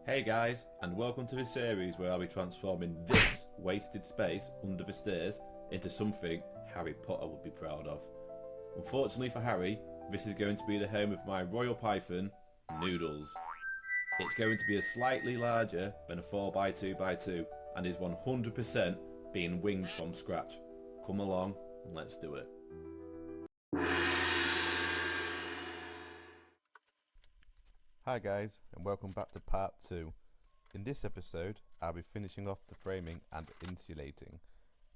Hey guys, and welcome to the series where I'll be transforming this wasted space under the stairs into something Harry Potter would be proud of. Unfortunately for Harry, this is going to be the home of my royal python, Noodles. It's going to be slightly larger than a 4x2x2 and is 100% being winged from scratch. Come along and let's do it. Hi guys, and welcome back to part 2. In this episode, I'll be finishing off the framing and insulating.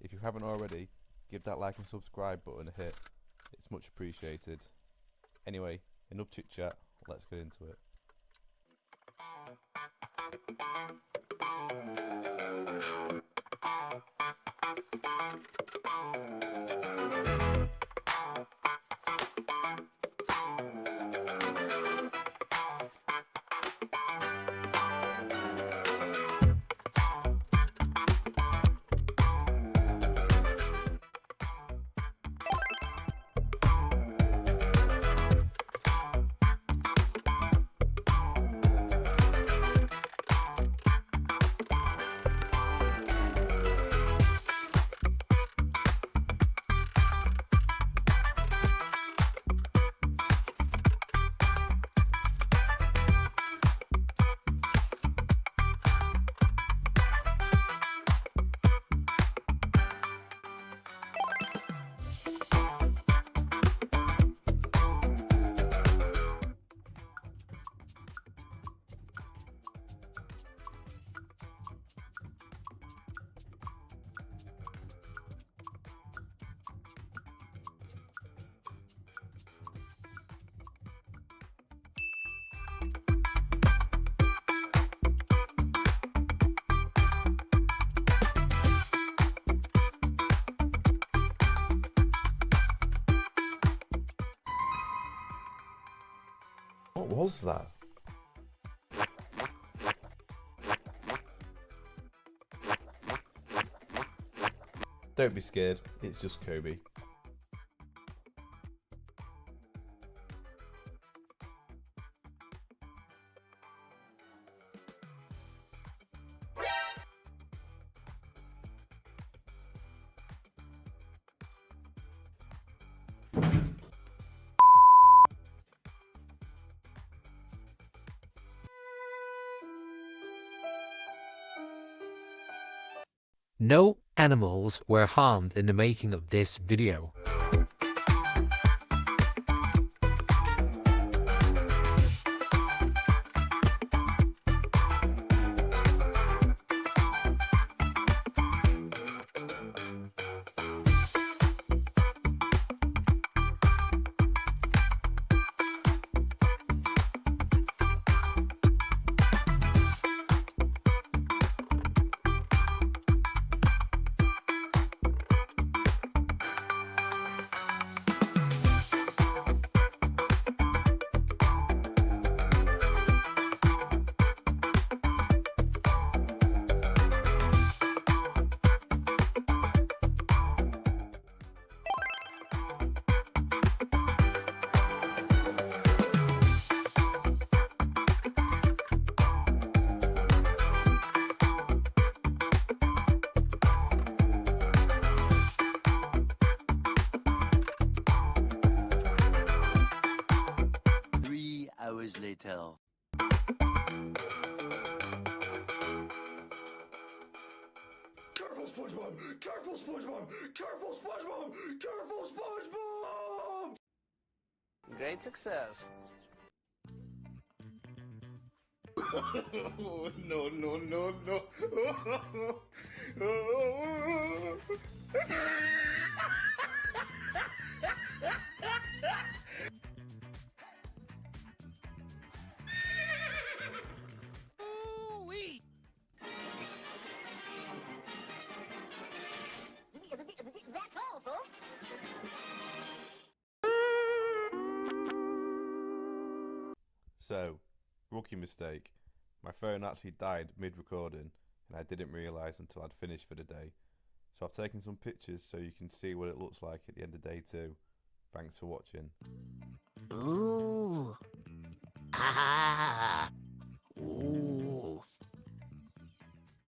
If you haven't already, give that like and subscribe button a hit. It's much appreciated. Anyway, enough chit chat, let's get into it. What was that? Don't be scared, it's just Kobe. No animals were harmed in the making of this video. Later. Careful, SpongeBob! Careful, SpongeBob! Careful, SpongeBob! Careful, SpongeBob! Great success. No, no, no, no. That's all, folks. So, rookie mistake. My phone actually died mid-recording and I didn't realise until I'd finished for the day. So I've taken some pictures so you can see what it looks like at the end of day 2. Thanks for watching. Ooh. Ah. Ooh.